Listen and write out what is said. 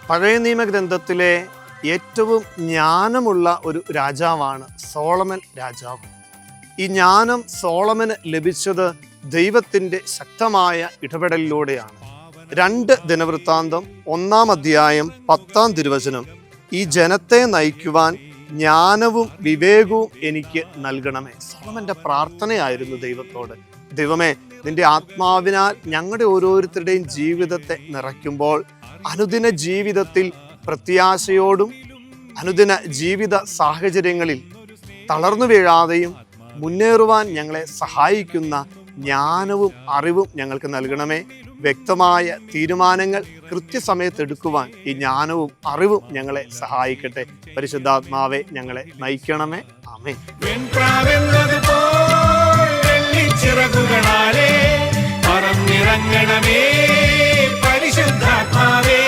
പഴയ നിയമഗ്രന്ഥത്തിലെ ഏറ്റവും ജ്ഞാനമുള്ള ഒരു രാജാവാണ് സോളമൻ രാജാവ്. ഈ ജ്ഞാനം സോളമന് ലഭിച്ചത് ദൈവത്തിൻ്റെ ശക്തമായ ഇടപെടലിലൂടെയാണ്. 2 ദിനവൃത്താന്തം 1-ാം അധ്യായം 10-ാം തിരുവചനം, ഈ ജനത്തെ നയിക്കുവാൻ ജ്ഞാനവും വിവേകവും എനിക്ക് നൽകണമേ. സോളമന്റെ പ്രാർത്ഥനയായിരുന്നു ദൈവത്തോട്. ദൈവമേ, നിന്റെ ആത്മാവിനാൽ ഞങ്ങളുടെ ഓരോരുത്തരുടെയും ജീവിതത്തെ നിറയ്ക്കുമ്പോൾ അനുദിന ജീവിതത്തിൽ പ്രത്യാശയോടും അനുദിന ജീവിത സാഹചര്യങ്ങളിൽ തളർന്നു വീഴാതെയും മുന്നേറുവാൻ ഞങ്ങളെ സഹായിക്കുന്ന ജ്ഞാനവും അറിവും ഞങ്ങൾക്ക് നൽകണമേ. വ്യക്തമായ തീരുമാനങ്ങൾ കൃത്യസമയത്ത് എടുക്കുവാൻ ഈ ജ്ഞാനവും അറിവും ഞങ്ങളെ സഹായിക്കട്ടെ. പരിശുദ്ധാത്മാവെ, ഞങ്ങളെ നയിക്കണമേ. ആമേൻ. പറന്നിറങ്ങണമേ പരിശുദ്ധാത്മാവേ.